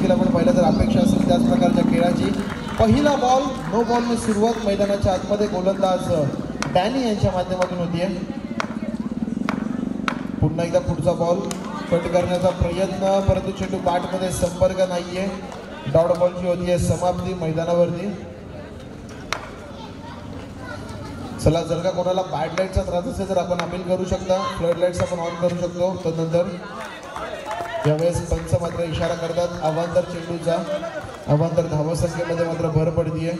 देखील आपण पाहिलं तर अपेक्षा असेल त्याच प्रकारच्या खेळाची. पहिला बॉल नो बॉलने सुरुवात मैदानाच्या आतमध्ये गोलंदाज डॅनी यांच्या माध्यमातून होतीये. पुन्हा एकदा पुढचा बॉल कट करण्याचा प्रयत्न, परंतु चेंडू बॅटमध्ये संपर्क नाहीये. डॉट बॉलची होतीये समाप्ती मैदानावरती. चला, जर का कोणाला बॅड लाईटचा त्रास असेल तर आपण अपील करू शकता. फ्लड लाईट्स आपण ऑन करू शकतो. तदनंतर यावेळेस पंच मात्र इशारा करतात अवांतर चेंडूचा. अवांतर धावसंख्येमध्ये मात्र भर पडतीये.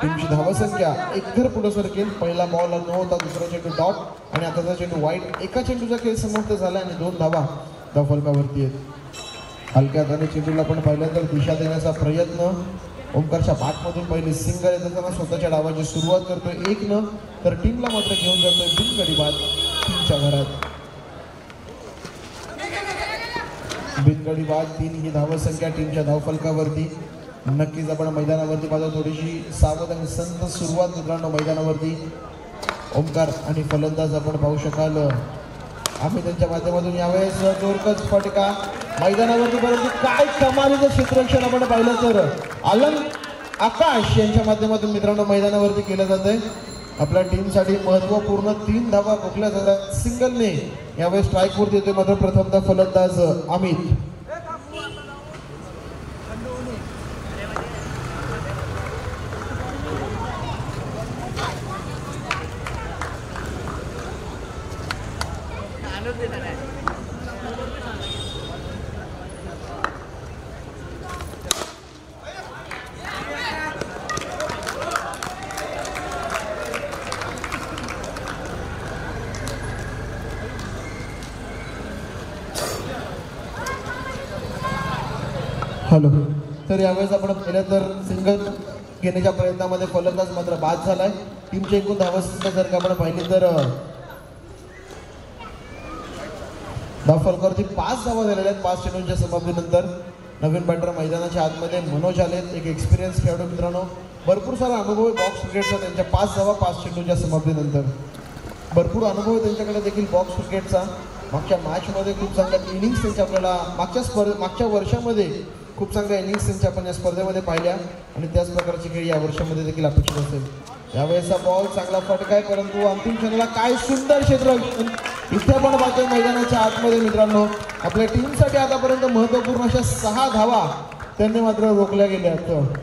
टीमची धावसंख्या एक घर पुढे सरकेल. पहिला बॉल न होता दुसरा चेंडू डॉट आणि आताचा चेंडू वाईट. एका चेंडूचा खेळ समाप्त झाला आणि 2 धावा धावफलकावरती आहेत. हलक्या हाताने चेंडूला आपण पाहिलं तर दिशा देण्याचा प्रयत्न. ओमकारच्या बॅटमधून पहिली सिंगल येत असताना स्वतःच्या डावाची सुरुवात करतोय 1 तर टीमला मात्र घेऊन जातोय बिनगडी बाद 3च्या घरात. बिनगडी बाद 3 ही धावसंख्या टीमच्या धावफलकावरती. नक्कीच आपण मैदानावरती पाहतो थोडीशी सावध आणि संत सुरुवात मित्रांनो मैदानावरती. ओमकार आणि फलंदाज आपण पाहू शकाल आम्ही त्यांच्या माध्यमातून यावेळेस जोरकस फटका मैदानावरती. परंतु काय कमालीचं क्षेत्ररक्षण आपण पाहिलं तर आकाश यांच्या माध्यमातून मित्रांनो मैदानावरती केलं जात आहे. आपल्या टीमसाठी महत्त्वपूर्ण 3 धावा रोखल्या जातात सिंगलने. यावेळेस स्ट्राईकवरती येतोय मात्र प्रथमतः फलंदाज अमित. हॅलो. तर यावेळेस आपण पाहिलं तर सिंगल घेण्याच्या प्रयत्नामध्ये फलंदाज मात्र बाद झालाय. टीमची एकूण धावसंख्या जर का आपण पाहिली तर धावफलकावरती 5 धावा झालेल्या आहेत 5 चेंडूंच्या समाप्तीनंतर. नवीन बॅटर मैदानाच्या आतमध्ये मनोज आलेत. एक एक्सपिरियन्स खेळाडू मित्रांनो. भरपूर सारा अनुभव आहे बॉक्स क्रिकेटचा त्यांच्या. 5 धावा 5 चेंडूंच्या समाप्तीनंतर. भरपूर अनुभव आहे त्यांच्याकडे देखील बॉक्स क्रिकेटचा. मागच्या मॅचमध्ये खूप चांगल्या इनिंग्स त्यांच्या आपल्याला मागच्या वर्षामध्ये खूप चांगल्या इनिंग्स त्यांच्या आपण या स्पर्धेमध्ये पाहिल्या आणि त्याच प्रकारची खेळ या वर्षामध्ये देखील अपेक्षित असेल. यावेळेसचा बॉल चांगला फटका आहे परंतु अंतिम क्षणाला काय सुंदर क्षेत्र इथे आपण पाहतोय मैदानाच्या आतमध्ये मित्रांनो. आपल्या टीमसाठी आतापर्यंत महत्त्वपूर्ण अशा 6 धावा त्यांनी मात्र रोखल्या गेल्या आहेत.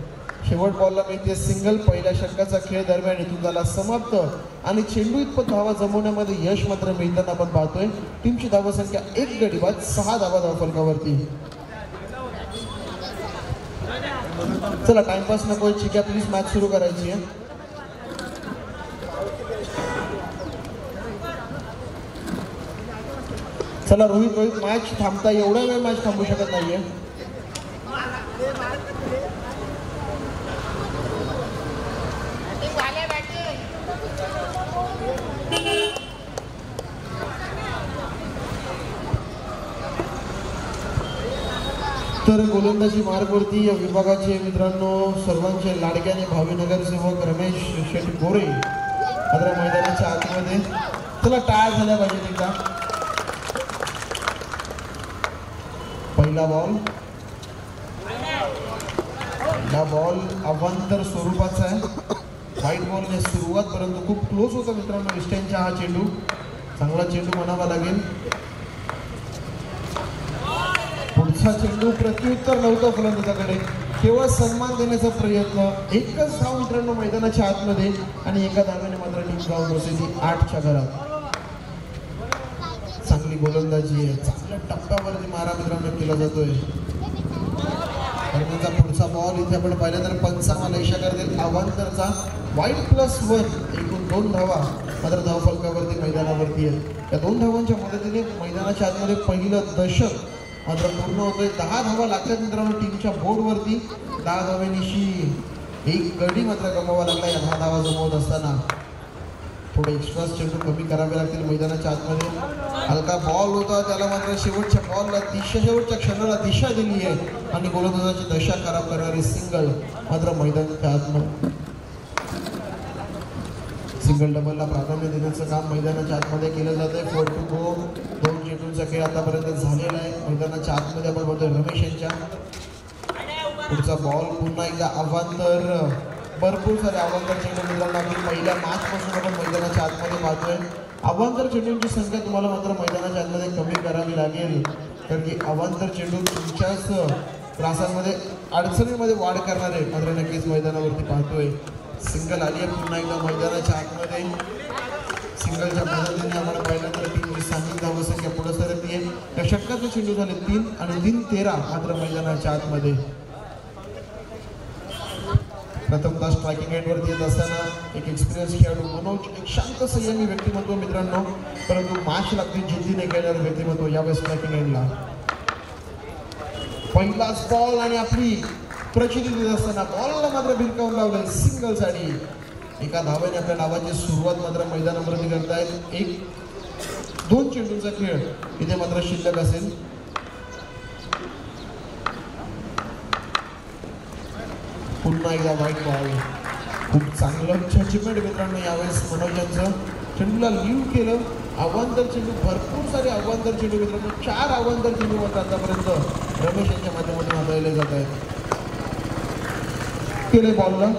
शेवट बॉलला मिळते सिंगल. पहिल्या षटकाचा खेळ दरम्यान इथून झाला समाप्त आणि चेंडू इतपत धावा जमवण्यामध्ये यश मात्र मिळताना आपण पाहतोय. टीमची धावसंख्या 1 गडी बाद 6 धावा धावफलकावरती. चला, टाइमपास नको. ठीक आहे, प्लीज मॅच सुरू करायची आहे. चला रोहित, मॅच थांबता एवढा वेळ मॅच थांबू शकत नाहीये. तर गोलंदाजी मार्गवरती या विभागाचे मित्रांनो सर्वांचे लाडक्याने भावी नगरसेवक रमेश शेट्टी गोरे मात्र मैदानाच्या आतमध्ये. चला, टाळ झाल्या पाहिजे एकदा. पहिला बॉल अवांतर स्वरूपाचा आहे. व्हाईट बॉलने सुरुवात परंतु खूप क्लोज होता मित्रांनो इस्टनचा हा चेंडू. चांगला चेंडू म्हणावा लागेल. पुढचा चेंडू प्रत्युत्तर नव्हतं फलंदाजाकडे. केवळ सन्मान देण्याचा प्रयत्न. एकच धाव मित्रांनो मैदानाच्या आतमध्ये आणि एका धाव्याने मात्र टीम धाव बसली 8च्या घरात. चांगली गोलंदाजी आहे. चांगल्या टप्प्यावरती मारा मित्रांनो केला जातोय. त्यांचा पुढचा बॉल इथे आपण पाहिलं तर पंचामाला इशारा करतील अवांतरचा. वाईट+1 एकूण 2 धावा मात्र धावफलकावरती मैदानावरती आहे. या 2 धावांच्या मदतीने मैदानाच्या आतमध्ये पहिलं दशक मात्र पूर्ण होतोय. 10 धावा लागतात मित्रांनो टीमच्या बोर्डवरती. 10 धाव्यांशी 1 गडी मात्र गमवावा लागला. या 10 धावा जमवत असताना थोडे एक्स्ट्रा चेंडू कमी करावे लागतील मैदानाच्या आतमध्ये. हलका बॉल होता त्याला मात्र शेवटच्या बॉलला शेवटच्या क्षणाला दिशा दिली आहे आणि गोलंदाजाची दशा खराब करणारी सिंगल मात्र मैदानाच्या आतमध्ये. सिंगल डबलला प्राधान्य देण्याचं काम मैदानाच्या आतमध्ये केलं जातंय. 4 to go 2 चेंडूंचा खेळ आतापर्यंत झालेला आहे मैदानाच्या आतमध्ये. आपण बघतोय रमेश यांच्या पुढचा बॉल पुन्हा एकदा अवांतर, भरपूर सारे अवांतर चेंडू मित्रांनो आपण पहिल्या मॅचपासून आपण मैदानाच्या आतमध्ये पाहतोय. अवांतर चेंडूंची संख्या तुम्हाला मात्र मैदानाच्या आतमध्ये कमी करावी लागेल, कारण की अवांतर चेंडू तुमच्याच त्रासांमध्ये अडचणीमध्ये वाढ करणारे मात्र नक्कीच मैदानावरती पाहतोय. सिंगल आली आहे पुन्हा एकदा मैदानाच्या आतमध्ये. सिंगलच्या मदतीने आपण पाहिलं तर टीमची स्थानिक धावसंख्या पुढे सरकते. या षटकाचे चेंडू झाले 3 आणि 3-13 मात्र मैदानाच्या आतमध्ये. प्रथमतः स्ट्रायकिंग एंडवरती येत असताना एक एक्सपिरियन्स खेळाडू मनोज, एक शांत संयमी व्यक्तिमत्व मित्रांनो, परंतु मॅच लागते जिद्दीने खेळणारं व्यक्तिमत्व यावेळेस स्ट्रायकिंग एंडला. पहिलाच बॉल आणि आपली प्रचिती देत असताना बॉलला मात्र भिरकावून लावलंय सिंगलसाठी. एका धावेने आपल्या डावाची सुरुवात मात्र मैदानावरती करतायत. 1-2 चेंडूंचा खेळ इथे मात्र शिल्लक असेल. पुन्हा एकदा व्हाईट बॉल. खूप चांगलं अचिव्हमेंट मित्रांनो यावेळेस मनोज यांचं. चेंडूला लीव केलं. अवांतर चेंडू, भरपूर सारे अवांतर चेंडू मित्रांनो, 4 अवांतर चेंडू मात्र आतापर्यंत रमेश यांच्या माध्यमातून हाताळले जात आहेत. केले बॉलला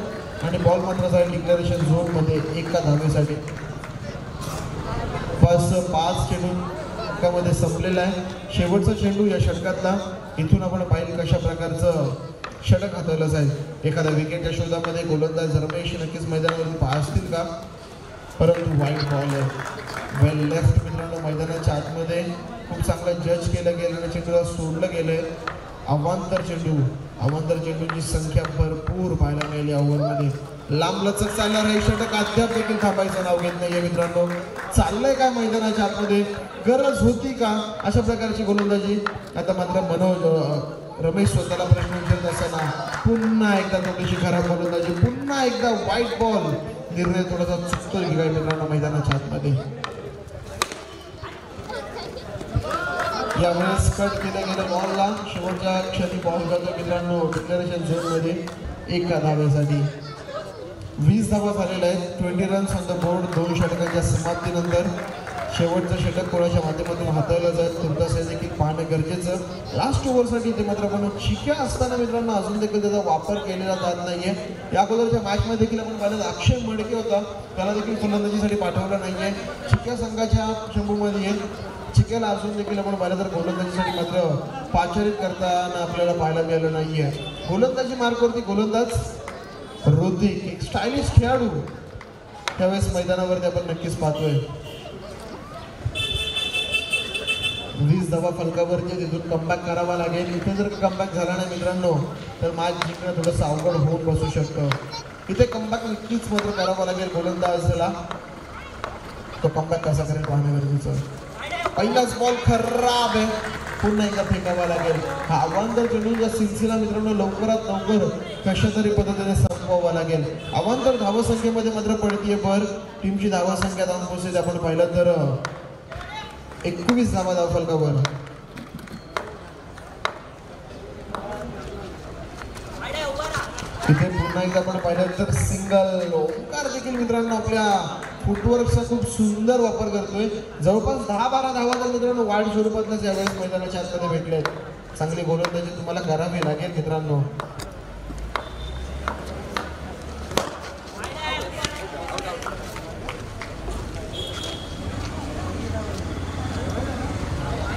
आणि बॉल मात्र जाईल डिक्लेरेशन झोन मध्ये एका धावेसाठी. बस 5 चेंडू मध्ये संपलेला आहे. शेवटचा चेंडू या षटकातला. इथून आपण पाहिलं कशा प्रकारचं षटक हाताळलं जाईल. एखाद्या विकेटच्या शोधामध्ये गोलंदाज रमेश नक्कीच मैदानावरती पाहतील का, परंतु वाईट बॉल आहे. वेल लेफ्ट मित्रांनो मैदानाच्या आतमध्ये. खूप चांगलं जज केलं गेलं आणि चेंडूला सोडलं गेलंय. अवांतर चेंडू, अवांतर चेंडूंची संख्या भरपूर पाहायला मिळाली ओव्हरमध्ये. लांब लचक चालणार आहे षटक अद्याप देखील थांबायचं नाव घेत नाहीये मित्रांनो. चाललंय काय मैदानाच्या आतमध्ये, गरज होती का अशा प्रकारची गोलंदाजी. आता मात्र मनोज, रमेश स्वतःला प्रश्न विचारत असताना पुन्हा एकदा थोडीशी खराब गोलंदाजी, पुन्हा एकदा व्हाईट बॉल. निर्णय थोडासा चुकतोय की काय मित्रांनो मैदानाच्या आतमध्ये. यावेळेस कट केल्या गेल्या बॉलला शेवटच्या क्षणी बॉल जातो मित्रांनो डिक्लेरेशन झोन मध्ये एका धावेसाठी. 20 धावा झालेल्या आहेत. 20 रन्स ऑन द बोर्ड. 2 षटकांच्या समाप्तीनंतर शेवटचं षटक कोणाच्या माध्यमातून हाताळलं जाईल तुमचं हे देखील पाहणं गरजेचं. लास्ट ओव्हरसाठी ते मात्र आपण चिक्या असताना मित्रांनो अजून देखील त्याचा वापर केलेला जात नाहीये. या अगोदरच्या मॅचमध्ये देखील आपण पाहिलं अक्षय मडके होता, त्याला देखील फलंदाजीसाठी पाठवलं नाहीये. चिक्या संघाच्या चंबूमध्ये येईल. चिक्याला अजून देखील आपण पाहिलं तर गोलंदाजीसाठी मात्र पाचारित करताना आपल्याला पाहायला मिळालं नाहीये. गोलंदाजी मार्कवरती गोलंदाज ऋतिक, एक स्टायलिश खेळाडू त्यावेळेस मैदानावरती आपण नक्कीच पाहतोय. 20 धावा फलकावरती तिथून कमबॅक करावा लागेल. इथे जर कमबॅक झाला नाही मित्रांनो तर मॅच जिंकणं थोडंसं अवघड होऊन बसू शकतं. इथे कमबॅक नक्कीच मात्र करावा लागेल गोलंदाजाला. तो कमबॅक कसा करेल पाहणं गरजेचं. पहिलाच बॉल खराब आहे. पुन्हा एकदा फेकावा लागेल. हा अवांतर चेंडूचा सिलसिला मित्रांनो लवकरात लवकर कशा तरी पद्धतीने संपवावा लागेल. अवांतर धावसंख्येमध्ये मात्र पडतीये भर. टीमची धावसंख्या जाऊन पोहोचते आपण पाहिलं तर 21 धावा धाव फलकावर. इथे पुन्हा एकदा आपण पाहिलं तर सिंगल. ओंकार देखील मित्रांनो आपल्या फुटवर्कचा खूप सुंदर वापर करतोय. जवळपास 10-12 धावा तर मित्रांनो वाईट स्वरूपातच यावेळेस मैदानाच्या आतमध्ये भेटलेत. चांगली गोलंदाजी तुम्हाला करावी लागेल मित्रांनो.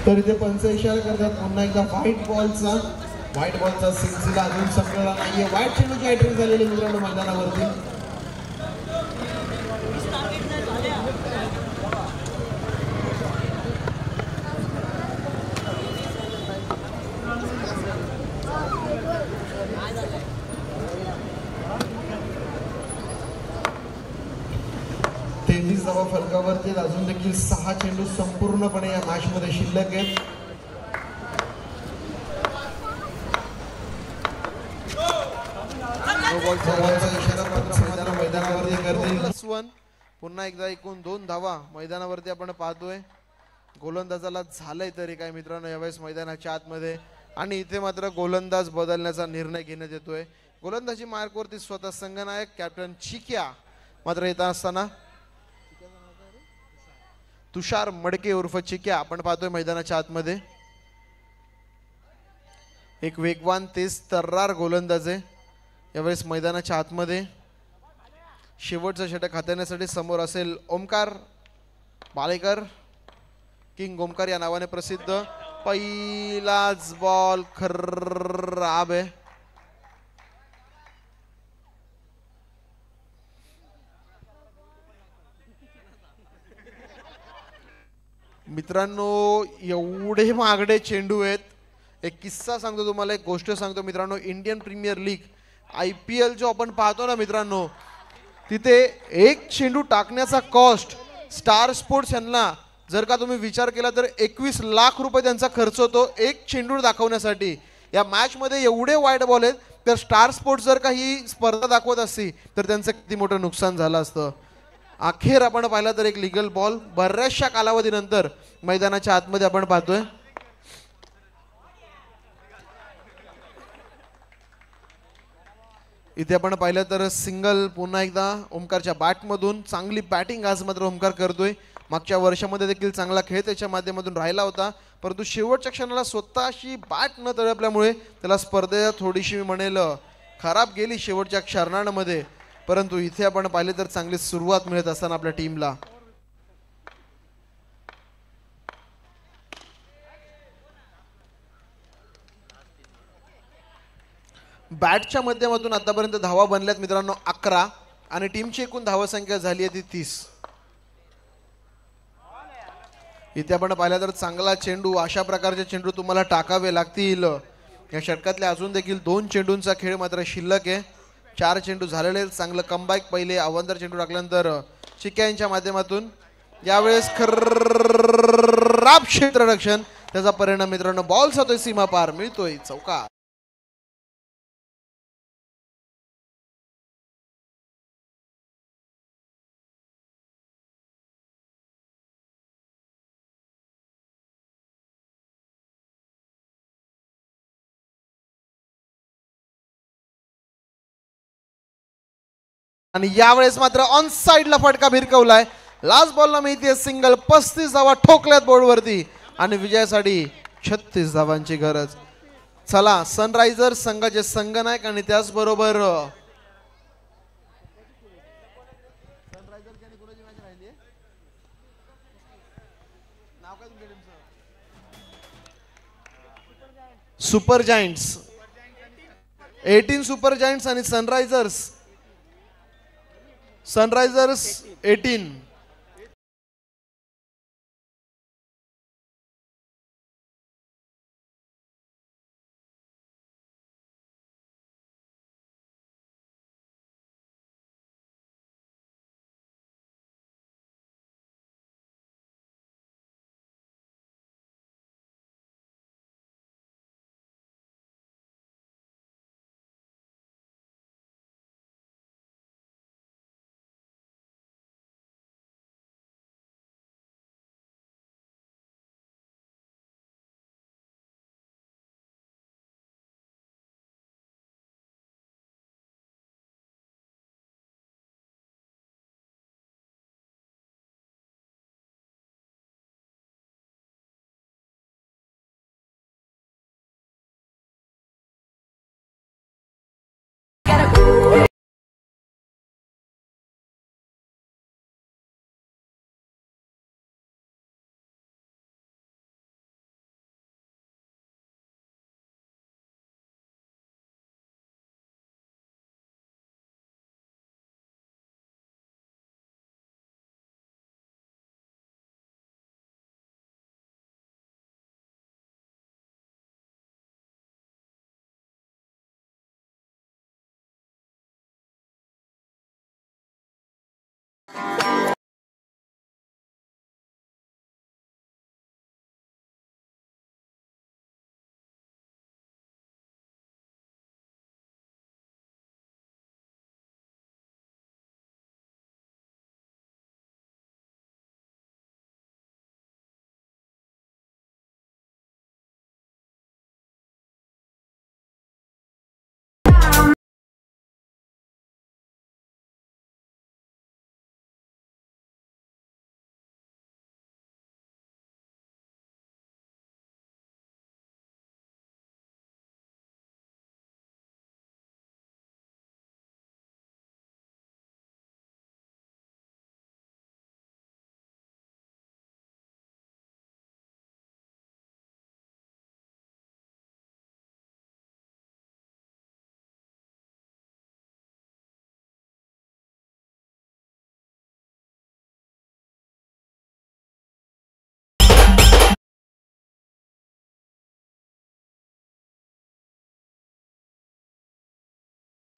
तर इथे पंच इशारा करतात पुन्हा एकदा व्हाईट बॉलचा सिलसिला अजून संपलेला नाहीये. व्हाईट चेंडूची एंट्री झालेली मित्रांनो मैदानावरती. धावा फलकावरती अजून देखील 6 चेंडू संपूर्णपणे या मॅच मध्ये शिल्लक आहेत. मैदानावरती करतील. पुन्हा एकदा एकूण 2 धावा मैदानावरती आपण पाहतोय. गोलंदाजाला झालंय तरी काय मित्रांनो यावेळेस मैदानाच्या आतमध्ये. आणि इथे मात्र गोलंदाज बदलण्याचा निर्णय घेण्यात येतोय. गोलंदाजी मार्कवरती स्वतः संघनायक कॅप्टन चिक्या मात्र येत असताना तुषार मडके उर्फ चिक्या आपण पाहतोय मैदानाच्या आतमध्ये. एक वेगवान तेज तर्रार गोलंदाज आहे. यावेळेस मैदानाच्या आतमध्ये शेवटचा षटक हाताळण्यासाठी समोर असेल ओमकार बालेकर, किंग ओमकार या नावाने प्रसिद्ध. पहिलाच बॉल खराब आहे. मित्रांनो एवढे महागडे चेंडू आहेत. एक किस्सा सांगतो तुम्हाला, एक गोष्ट सांगतो मित्रांनो. इंडियन प्रीमियर लीग IPL जो आपण पाहतो ना मित्रांनो, तिथे एक चेंडू टाकण्याचा कॉस्ट स्टार स्पोर्ट्स यांना जर का तुम्ही विचार केला तर 21 लाख रुपये त्यांचा खर्च होतो एक चेंडू दाखवण्यासाठी. या मॅच मध्ये एवढे वाईट बॉल आहेत, तर स्टार स्पोर्ट्स जर का ही स्पर्धा दाखवत असती तर त्यांचं किती मोठं नुकसान झालं असतं. अखेर आपण पाहिला तर एक लिगल बॉल बऱ्याचशा कालावधीनंतर मैदानाच्या आतमध्ये आपण पाहतोय. इथे आपण पाहिलं तर सिंगल पुन्हा एकदा ओमकारच्या बॅटमधून. चांगली बॅटिंग आज मात्र ओमकार करतोय. मागच्या वर्षामध्ये देखील चांगला खेळ त्याच्या माध्यमातून राहिला होता, परंतु शेवटच्या क्षणाला स्वतःशी बॅट न तळपल्यामुळे त्याला स्पर्धेत थोडीशी मी म्हणेल खराब गेली शेवटच्या क्षणांमध्ये. परंतु इथे आपण पाहिले तर चांगली सुरुवात मिळत असताना आपल्या टीमला. बॅटच्या माध्यमातून आतापर्यंत धावा बनल्यात मित्रांनो 11 आणि टीमची एकूण धावा संख्या झाली आहे ती 30. इथे आपण पाहिलं तर चांगला चेंडू, अशा प्रकारचे चेंडू तुम्हाला टाकावे लागतील. या षटकातल्या अजून देखील 2 चेंडूंचा खेळ मात्र शिल्लक आहे. 4 चेंडू झालेले. चांगलं कमबॅक पहिले अवंतर चेंडू टाकल्यानंतर चिक्या यांच्या माध्यमातून. यावेळेस खराब क्षेत्ररक्षण, त्याचा परिणाम मित्रांनो बॉल जातोय सीमा पार, मिळतोय चौकार. आणि यावेळेस मात्र ऑन साइडला फटका भिरकवलाय. लास्ट बॉलला मिळते सिंगल. 35 धावा ठोकल्यात बोर्डवरती आणि विजयासाठी 36 धावांची गरज. चला, सनरायझर्स संघाचे संघनायक आणि त्याचबरोबर सुपर जायंट्स 18 सुपर जायंट्स आणि सनरायझर्स 18.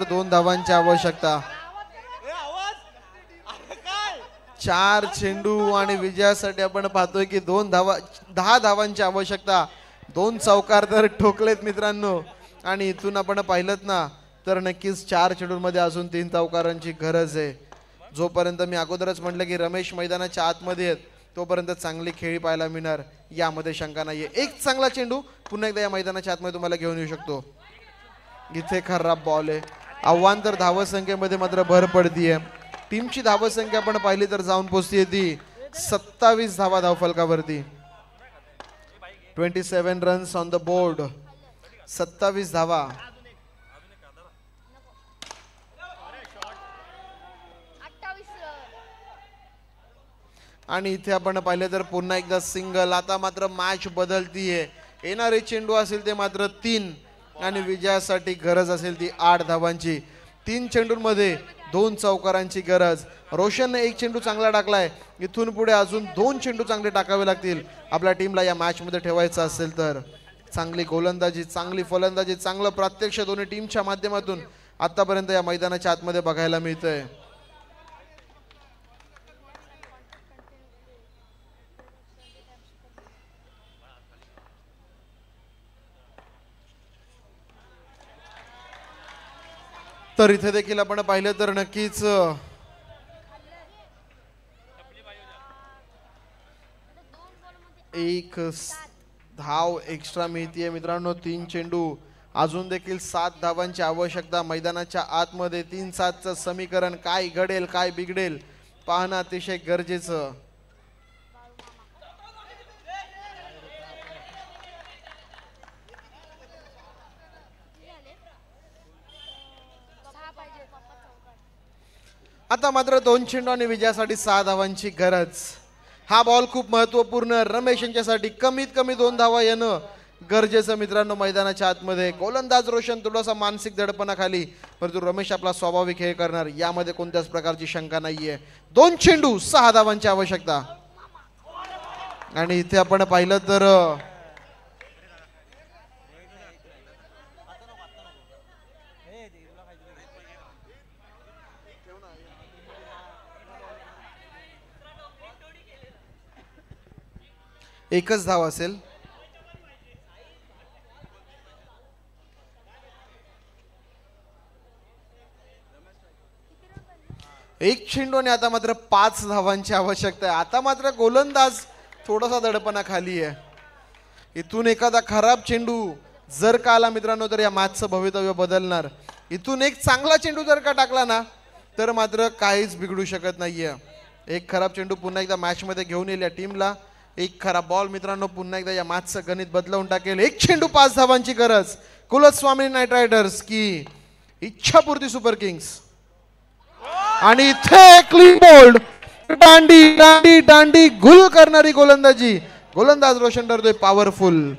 2 धावांची आवश्यकता. 4 चेंडू आणि विजयासाठी आपण पाहतोय की 10 धावांची आवश्यकता. 2 चौकार तर ठोकलेत मित्रांनो आणि इथून आपण पाहिलं ना तर नक्कीच 4 चेंडूंमध्ये अजून 3 चौकारांची गरज आहे. जोपर्यंत मी अगोदरच म्हटलं की रमेश मैदानाच्या आतमध्ये आहेत तोपर्यंत चांगली खेळी पाहायला मिळणार यामध्ये शंका नाहीये. एक चांगला चेंडू पुन्हा एकदा या मैदानाच्या आतमध्ये तुम्हाला घेऊन येऊ शकतो. इथे खराब बॉल आहे. आव्हान तर धावसंख्येमध्ये मात्र भर पडतीये. टीमची धावसंख्या आपण पाहिली तर जाऊन पोहोचतीये ती 27 धावा धावफलकावरती. 27 रन्स ऑन द बोर्ड. 27 धावा. आणि इथे आपण पाहिले तर पुन्हा एकदा सिंगल. आता मात्र मॅच बदलतीये. येणारे चेंडू असेल ते मात्र 3 आणि विजयासाठी गरज असेल ती 8 धावांची. 3 चेंडूंमध्ये 2 चौकारांची गरज. रोशनने 1 चेंडू चांगला टाकलाय. इथून पुढे अजून 2 चेंडू चांगले टाकावे लागतील आपल्या टीमला या मॅच मध्ये ठेवायचं असेल तर. चांगली गोलंदाजी, चांगली फलंदाजी, चांगलं प्रत्यक्ष दोन्ही टीमच्या माध्यमातून आतापर्यंत या मैदानाच्या आतमध्ये बघायला मिळतंय. तर इथे देखील आपण पाहिलं तर नक्कीच एक धाव एक्स्ट्रा मिळतीये मित्रांनो. 3 चेंडू अजून देखील 7 धावांची आवश्यकता. मैदानाच्या आतमध्ये 3-7चं समीकरण काय घडेल काय बिघडेल पाहणं अतिशय गरजेचं. आता मात्र 2 चेंडू आणि विजयासाठी 6 धावांची गरज. हा बॉल खूप महत्वपूर्ण. रमेश यांच्यासाठी कमीत कमी 2 धावा येणं गरजेचं मित्रांनो मैदानाच्या आतमध्ये. गोलंदाज रोशन थोडासा मानसिक दडपणाखाली परंतु रमेश आपला स्वाभाविक खेळ करणार यामध्ये कोणत्याच प्रकारची शंका नाहीये. 2 चेंडू 6 धावांची आवश्यकता. आणि इथे आपण पाहिलं तर एकच धाव असेल. एक चेंडू आणि आता मात्र 5 धावांची आवश्यकता आहे. आता मात्र गोलंदाज थोडासा दडपणा खाली आहे. इथून एखादा खराब चेंडू जर का आला मित्रांनो तर या मॅचचं भवितव्य बदलणार. इथून एक चांगला चेंडू जर का टाकला ना तर मात्र काहीच बिघडू शकत नाहीये. एक खराब चेंडू पुन्हा एकदा मॅच मध्ये घेऊन येईल या टीमला. एक खराब बॉल मित्रांनो पुन्हा एकदा या मॅचचं गणित बदलवून टाकेल. एक चेंडू 5 धावांची गरज. कुलस्वामी नाईट रायडर्स की इच्छापूर्ती सुपर किंग्स. आणि इथे क्लीन बोल्ड. दांडी दांडी दांडी गुल करणारी गोलंदाजी. गोलंदाज रोशन ठरतोय पॉवरफुल.